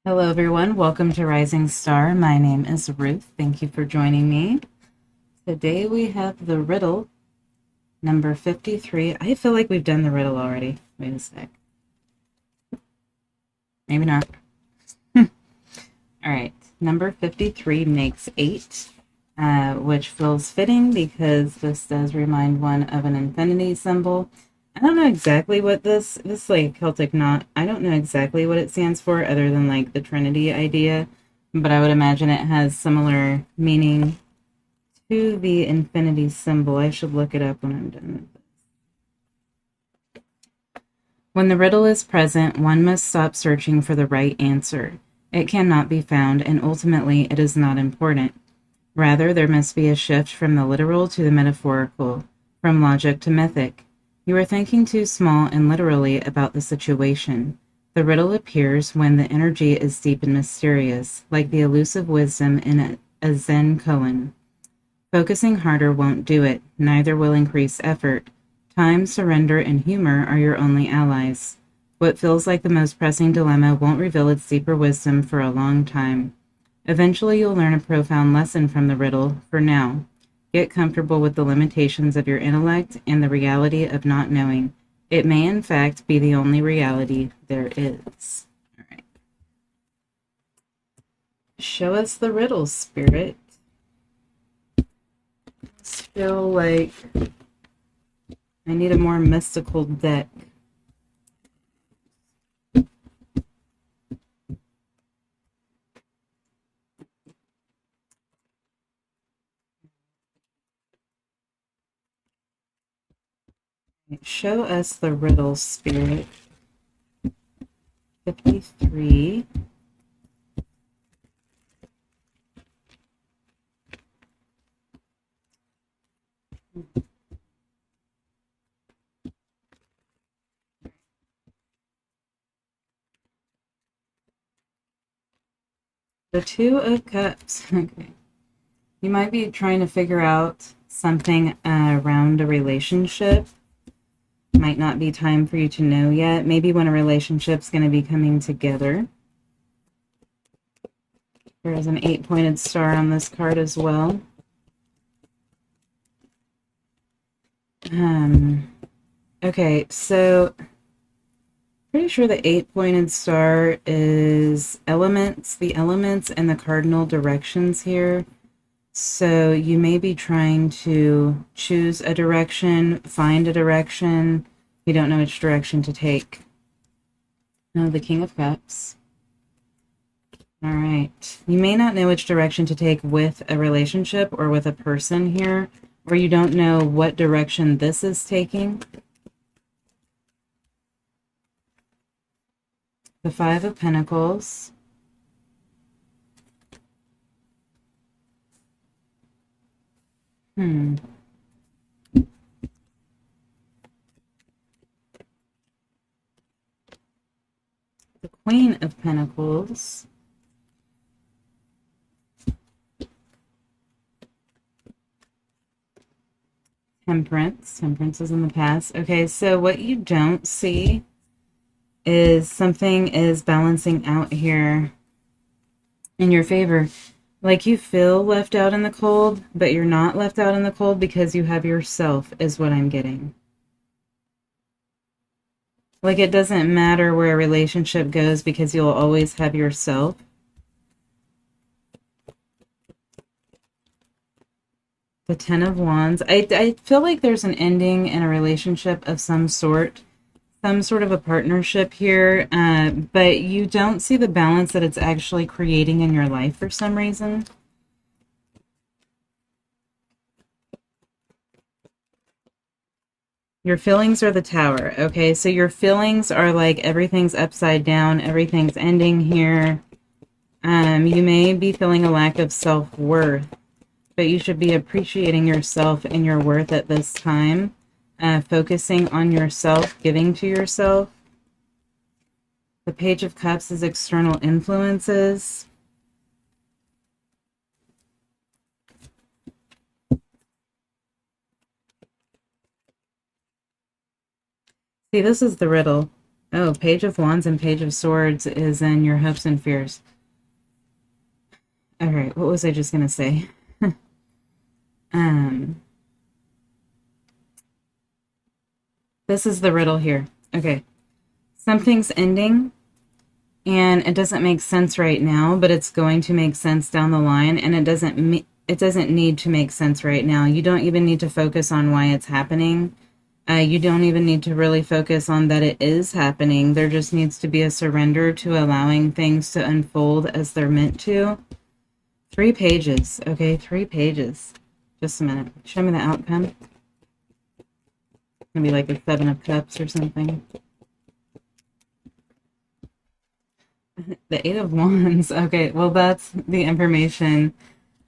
Hello, everyone. Welcome to Rising Star. My name is Ruth. Thank you for joining me. Today we have the riddle number 53. I feel like we've done the riddle already. Wait a sec. Maybe not. All right. Number 53 makes 8, which feels fitting because this does remind one of an infinity symbol. I don't know exactly what this like Celtic knot, I don't know exactly what it stands for other than like the Trinity idea, but I would imagine it has similar meaning to the infinity symbol. I should look it up when I'm done with it. When the riddle is present, one must stop searching for the right answer. It cannot be found, and ultimately it is not important. Rather, there must be a shift from the literal to the metaphorical, from logic to mythic. You are thinking too small and literally about the situation. The riddle appears when the energy is deep and mysterious, like the elusive wisdom in a Zen koan. Focusing harder won't do it, neither will increase effort. Time, surrender, and humor are your only allies. What feels like the most pressing dilemma won't reveal its deeper wisdom for a long time. Eventually, you'll learn a profound lesson from the riddle. For now, get comfortable with the limitations of your intellect and the reality of not knowing. It may, in fact, be the only reality there is. All right. Show us the riddle, Spirit. I feel like I need a more mystical deck. Show us the riddle, Spirit. 53. The Two of Cups. Okay. You might be trying to figure out something around a relationship. Might not be time for you to know yet. Maybe when a relationship's going to be coming together. There is an 8-pointed star on this card as well. Okay, so pretty sure the 8-pointed star is elements, the elements and the cardinal directions here. So you may be trying to choose a direction, find a direction. You don't know which direction to take. Oh, the King of Cups. All right. You may not know which direction to take with a relationship or with a person here, or you don't know what direction this is taking. The Five of Pentacles. The Queen of Pentacles. Temperance. Temperance is in the past. Okay, so what you don't see is something is balancing out here in your favor. Like you feel left out in the cold, but you're not left out in the cold because you have yourself, is what I'm getting. Like it doesn't matter where a relationship goes because you'll always have yourself. The Ten of Wands. I feel like there's an ending in a relationship of some sort of a partnership here, but you don't see the balance that it's actually creating in your life for some reason. Your feelings are the Tower. Okay, so your feelings are like everything's upside down, everything's ending here. You may be feeling a lack of self-worth, but you should be appreciating yourself and your worth at this time. Focusing on yourself, giving to yourself. The Page of Cups is external influences. See, this is the riddle. Oh, Page of Wands and Page of Swords is in your hopes and fears. All right, what was I just gonna say? um, this is the riddle here. Okay, something's ending, and it doesn't make sense right now, but it's going to make sense down the line, and it doesn't need to make sense right now. You don't even need to focus on why it's happening. You don't even need to really focus on that it is happening. There just needs to be a surrender to allowing things to unfold as they're meant to. 3 pages. Okay, 3 pages. Just a minute. Show me the outcome. Maybe like a 7 of Cups or something. The 8 of Wands. Okay, well, that's the information.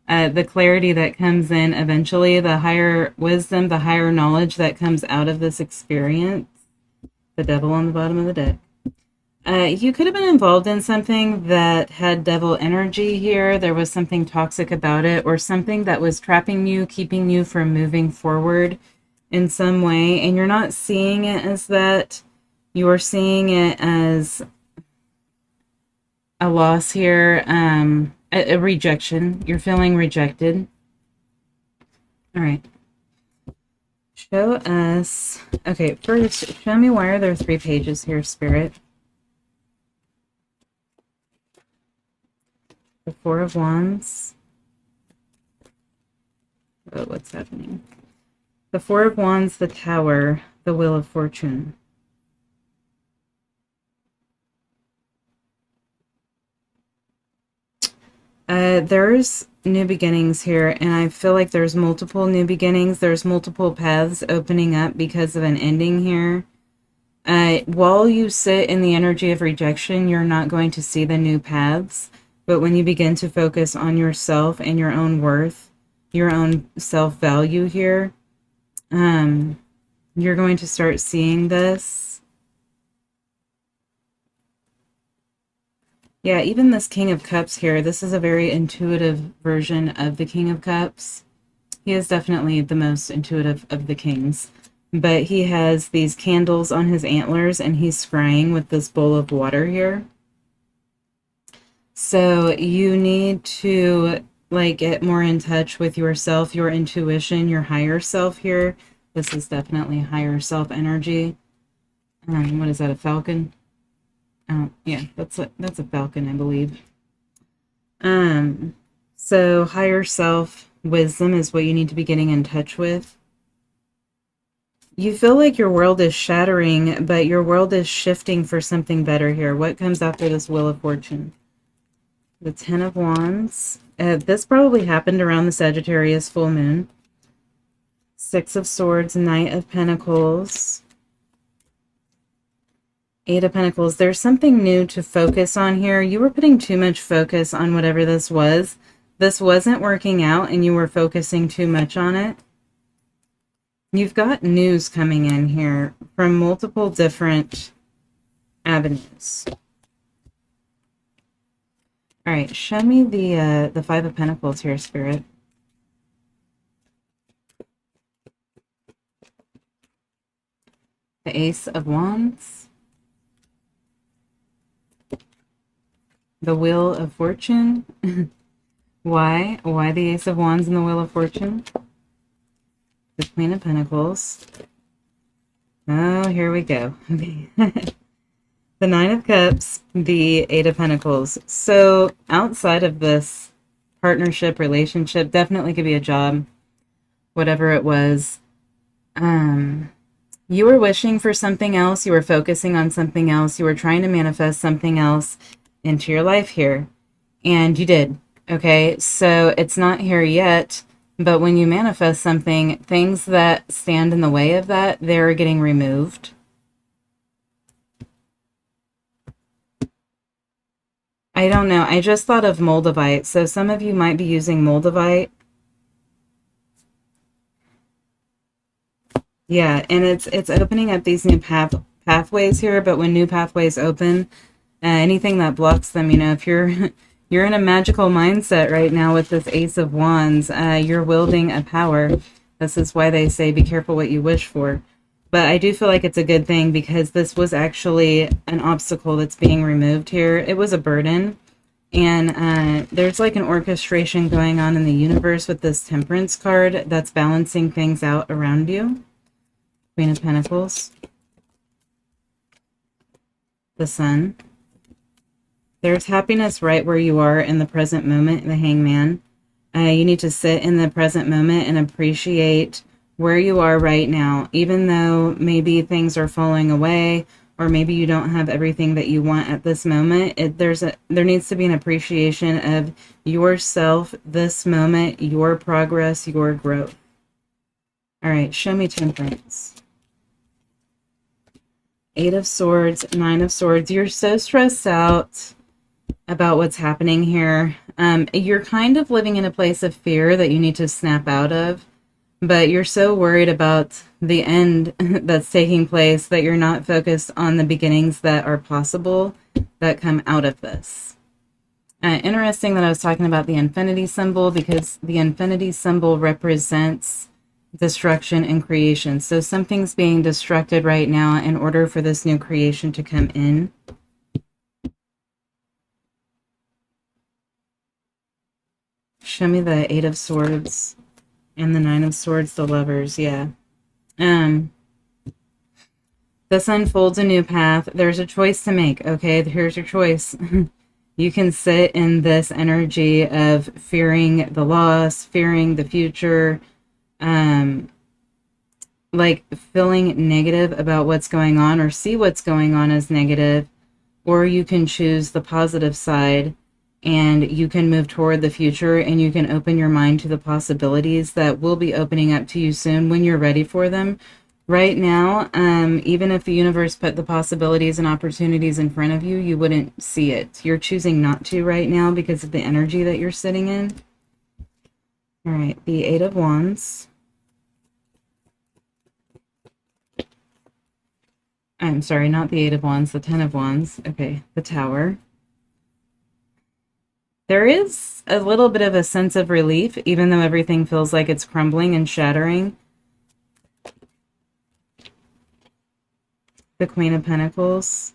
The clarity that comes in eventually, the higher wisdom, the higher knowledge that comes out of this experience. The Devil on the bottom of the deck. You could have been involved in something that had devil energy here. There was something toxic about it, or something that was trapping you, keeping you from moving forward in some way. And you're not seeing it as that. You are seeing it as a loss here, a rejection. You're feeling rejected. All right. Show us. Okay, first, show me why are there 3 pages here, Spirit? The 4 of Wands. Oh, what's happening? The 4 of Wands, the Tower, the Wheel of Fortune. There's new beginnings here, and I feel like there's multiple new beginnings. There's multiple paths opening up because of an ending here. While you sit in the energy of rejection, you're not going to see the new paths. But when you begin to focus on yourself and your own worth, your own self-value here, you're going to start seeing this. Yeah, even this King of Cups here, this is a very intuitive version of the King of Cups. He is definitely the most intuitive of the kings. But he has these candles on his antlers, and he's scrying with this bowl of water here. So you need to get more in touch with yourself, your intuition, your higher self here. This is definitely higher self energy. What is that, a falcon? Yeah, that's a falcon, I believe. So higher self wisdom is what you need to be getting in touch with. You feel like your world is shattering, but your world is shifting for something better here. What comes after this Wheel of Fortune? The 10 of Wands. This probably happened around the Sagittarius full moon. 6 of Swords, Knight of Pentacles. 8 of Pentacles. There's something new to focus on here. You were putting too much focus on whatever this was. This wasn't working out, and you were focusing too much on it. You've got news coming in here from multiple different avenues. All right, show me the 5 of Pentacles here, Spirit. The Ace of Wands. The Wheel of Fortune. Why? Why the Ace of Wands and the Wheel of Fortune? The Queen of Pentacles. Oh, here we go. The 9 of Cups, the 8 of Pentacles. So outside of this partnership, relationship, definitely could be a job, whatever it was. You were wishing for something else. You were focusing on something else. You were trying to manifest something else into your life here. And you did. Okay, so it's not here yet. But when you manifest something, things that stand in the way of that, they're getting removed. I don't know. I just thought of Moldavite. So some of you might be using Moldavite. Yeah, and it's opening up these new pathways here. But when new pathways open, anything that blocks them, if you're in a magical mindset right now with this Ace of Wands, you're wielding a power. This is why they say be careful what you wish for. But I do feel like it's a good thing because this was actually an obstacle that's being removed here. It was a burden. And there's like an orchestration going on in the universe with this Temperance card that's balancing things out around you. Queen of Pentacles. The Sun. There's happiness right where you are in the present moment, the Hangman. You need to sit in the present moment and appreciate where you are right now, even though maybe things are falling away or maybe you don't have everything that you want at this moment. There needs to be an appreciation of yourself, this moment, your progress, your growth. All right, show me Temperance. 8 of Swords, 9 of Swords. You're so stressed out about what's happening here. You're kind of living in a place of fear that you need to snap out of, but you're so worried about the end that's taking place that you're not focused on the beginnings that are possible that come out of this. Interesting that I was talking about the infinity symbol, because the infinity symbol represents destruction and creation. So something's being destructed right now in order for this new creation to come in. Show me the 8 of Swords and the 9 of Swords, the Lovers. Yeah. This unfolds a new path. There's a choice to make. Okay, here's your choice. You can sit in this energy of fearing the loss, fearing the future, like feeling negative about what's going on, or see what's going on as negative, or you can choose the positive side and you can move toward the future and you can open your mind to the possibilities that will be opening up to you soon when you're ready for them. Right now, even if the universe put the possibilities and opportunities in front of you, you wouldn't see it. You're choosing not to right now because of the energy that you're sitting in. All right, the 8 of Wands. I'm sorry, not the 8 of Wands, the 10 of Wands. Okay, the Tower. There is a little bit of a sense of relief, even though everything feels like it's crumbling and shattering. The Queen of Pentacles.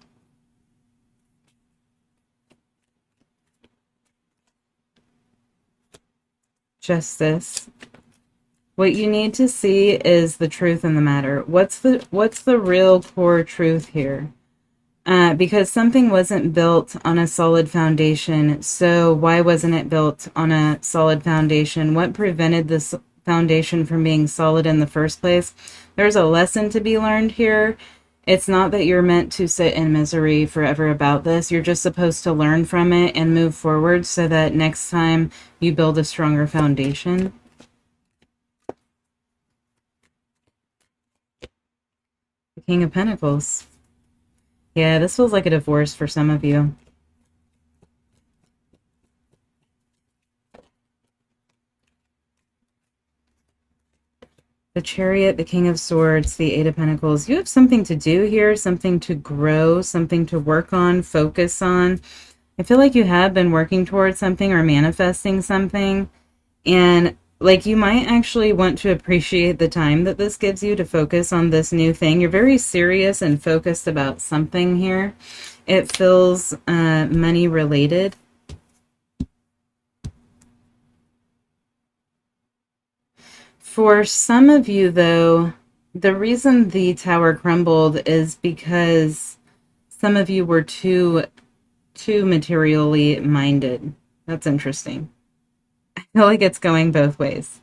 Justice. What you need to see is the truth in the matter. What's the real core truth here? Because something wasn't built on a solid foundation. So why wasn't it built on a solid foundation? What prevented this foundation from being solid in the first place? There's a lesson to be learned here. It's not that you're meant to sit in misery forever about this. You're just supposed to learn from it and move forward so that next time you build a stronger foundation. The King of Pentacles. Yeah, this feels like a divorce for some of you. The Chariot, the King of Swords, the 8 of Pentacles. You have something to do here, something to grow, something to work on, focus on. I feel like you have been working towards something or manifesting something. And like you might actually want to appreciate the time that this gives you to focus on this new thing. You're very serious and focused about something here. It feels money related. For some of you, though, the reason the Tower crumbled is because some of you were too materially minded. That's interesting. I feel like it's going both ways.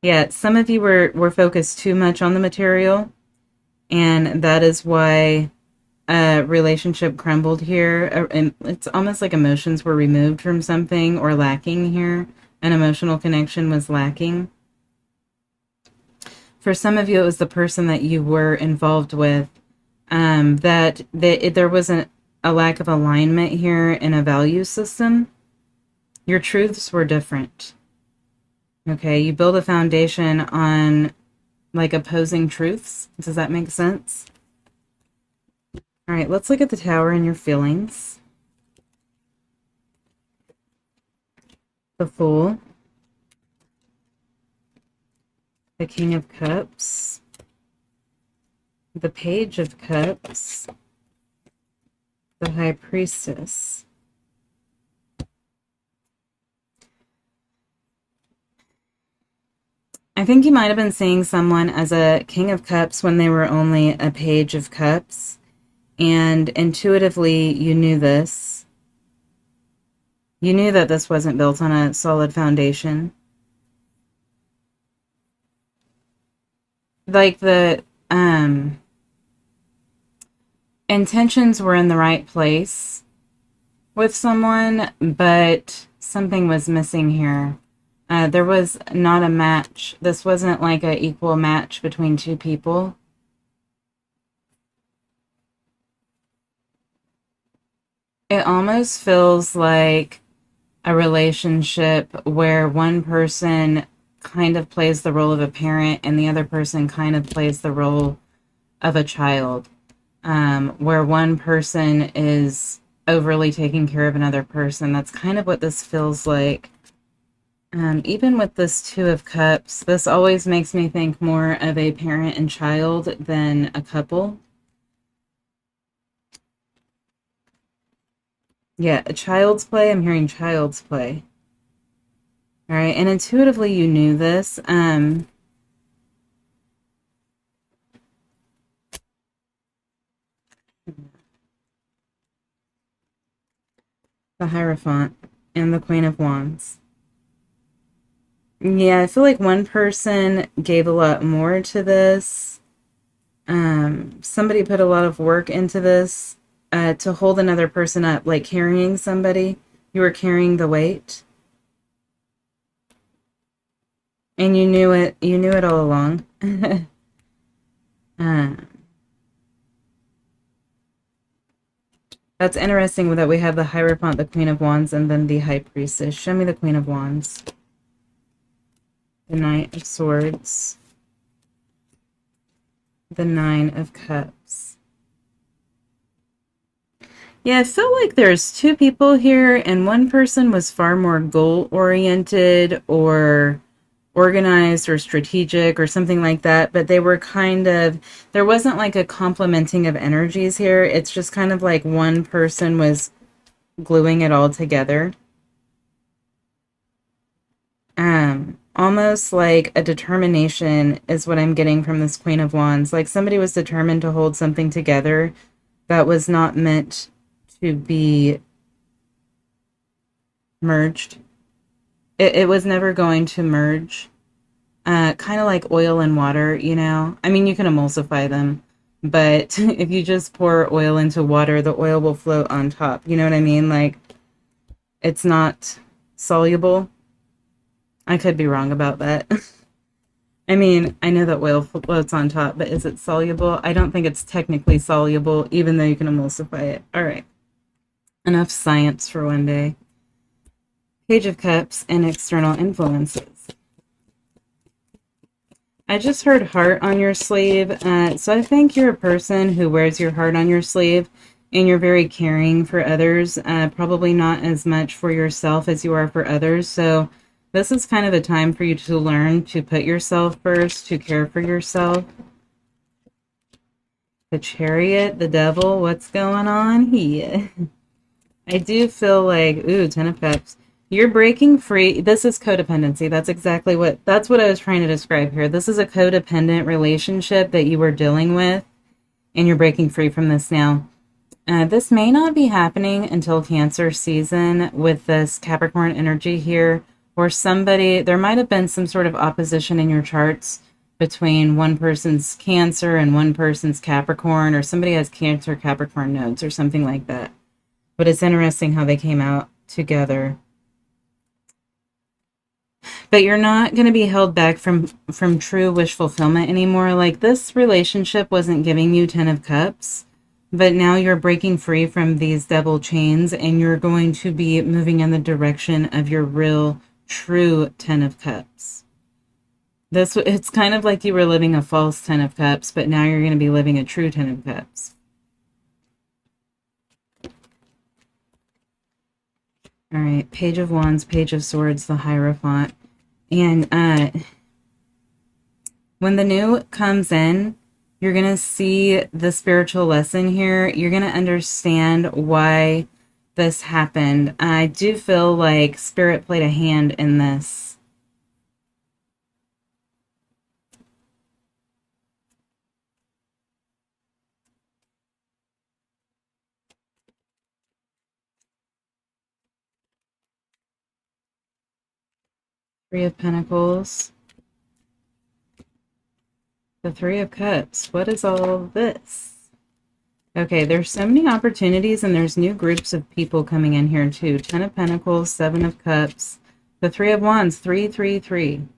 Yeah, some of you were focused too much on the material, and that is why a relationship crumbled here. And it's almost like emotions were removed from something or lacking here. An emotional connection was lacking. For some of you, it was the person that you were involved with, that there wasn't a lack of alignment here in a value system. Your truths were different. Okay, you build a foundation on like opposing truths. Does that make sense? All right, let's look at the Tower and your feelings. The Fool. the King of Cups, the Page of Cups, the High Priestess. I think you might have been seeing someone as a King of Cups when they were only a Page of Cups, and intuitively you knew this. You knew that this wasn't built on a solid foundation. Like the intentions were in the right place with someone, but something was missing here. There was not a match. This wasn't like an equal match between two people. It almost feels like a relationship where one person kind of plays the role of a parent and the other person kind of plays the role of a child, where one person is overly taking care of another person. That's kind of what this feels like. Even with this Two of Cups, this always makes me think more of a parent and child than a couple. Yeah, a child's play. I'm hearing child's play. All right, and intuitively you knew this. The Hierophant and the Queen of Wands. Yeah, I feel like one person gave a lot more to this. Somebody put a lot of work into this to hold another person up, like carrying somebody. You were carrying the weight. And you knew it. You knew it all along. uh, that's interesting that we have the Hierophant, the Queen of Wands, and then the High Priestess. Show me the Queen of Wands. The Knight of Swords. The Nine of Cups. Yeah, I feel like there's two people here, and one person was far more goal-oriented or organized or strategic or something like that, but they were kind of, there wasn't like a complementing of energies here. It's just kind of like one person was gluing it all together. Almost like a determination is what I'm getting from this Queen of Wands. Like somebody was determined to hold something together that was not meant to be merged. It was never going to merge. Kind of like oil and water, you know? I mean, you can emulsify them, but if you just pour oil into water, the oil will float on top. You know what I mean? Like, it's not soluble. I could be wrong about that. I mean, I know that oil floats on top, but is it soluble? I don't think it's technically soluble, even though you can emulsify it. All right. Enough science for one day. Page of Cups and external influences. I just heard heart on your sleeve. So I think you're a person who wears your heart on your sleeve and you're very caring for others. Probably not as much for yourself as you are for others. So this is kind of a time for you to learn to put yourself first, to care for yourself. The Chariot, the Devil, what's going on here? I do feel like, ooh, Ten of Cups. You're breaking free. This is codependency. That's what I was trying to describe here. This is a codependent relationship that you were dealing with, and you're breaking free from this now. This may not be happening until Cancer season with this Capricorn energy here, or there might have been some sort of opposition in your charts between one person's Cancer and one person's Capricorn, or somebody has Cancer Capricorn nodes or something like that. But it's interesting how they came out together. But you're not going to be held back from true wish fulfillment anymore. Like, this relationship wasn't giving you 10 of Cups, but now you're breaking free from these devil chains, and you're going to be moving in the direction of your real, true 10 of Cups. It's kind of like you were living a false 10 of Cups, but now you're going to be living a true 10 of Cups. All right, Page of Wands, Page of Swords, the Hierophant. And When the new comes in, you're going to see the spiritual lesson here. You're going to understand why this happened. I do feel like Spirit played a hand in this. Three of Pentacles. The Three of Cups. What is all this? Okay, there's so many opportunities, and there's new groups of people coming in here too. Ten of Pentacles, Seven of Cups, the Three of Wands, 333.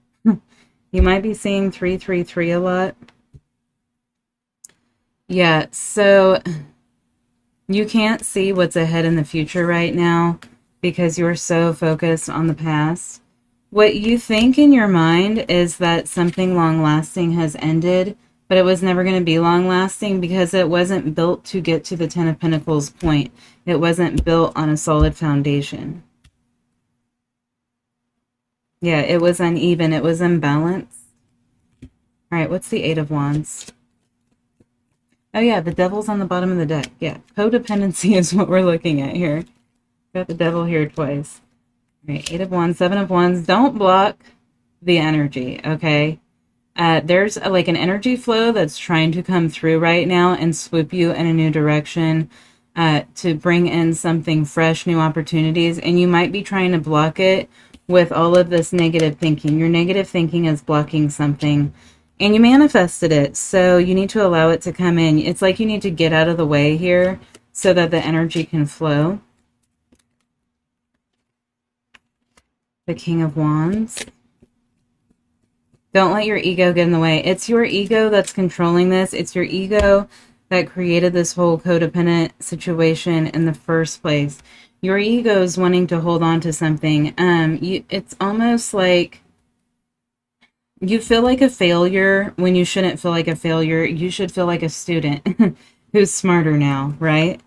You might be seeing 333 a lot. Yeah, so you can't see what's ahead in the future right now because you're so focused on the past. What you think in your mind is that something long-lasting has ended, but it was never going to be long-lasting because it wasn't built to get to the Ten of Pentacles point. It wasn't built on a solid foundation. Yeah, it was uneven. It was imbalanced. All right, what's the Eight of Wands? Oh yeah, the devil's on the bottom of the deck. Yeah, codependency is what we're looking at here. Got the devil here twice. All right, Eight of Wands, Seven of Wands. Don't block the energy, okay? There's like an energy flow that's trying to come through right now and swoop you in a new direction to bring in something fresh, new opportunities, and you might be trying to block it with all of this negative thinking. Your negative thinking is blocking something, and you manifested it, so you need to allow it to come in. It's like you need to get out of the way here so that the energy can flow. The King of Wands. Don't let your ego get in the way. It's your ego that's controlling this. It's your ego that created this whole codependent situation in the first place. Your ego is wanting to hold on to something. It's almost like you feel like a failure when you shouldn't feel like a failure. You should feel like a student who's smarter now, right?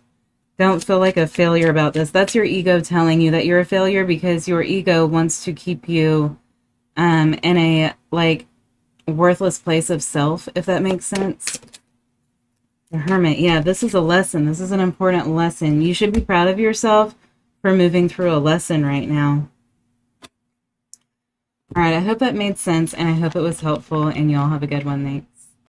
Don't feel like a failure about this. That's your ego telling you that you're a failure because your ego wants to keep you in a like worthless place of self, if that makes sense. The Hermit. Yeah, this is a lesson. This is an important lesson. You should be proud of yourself for moving through a lesson right now. All right, I hope that made sense, and I hope it was helpful, and you all have a good one. Thanks.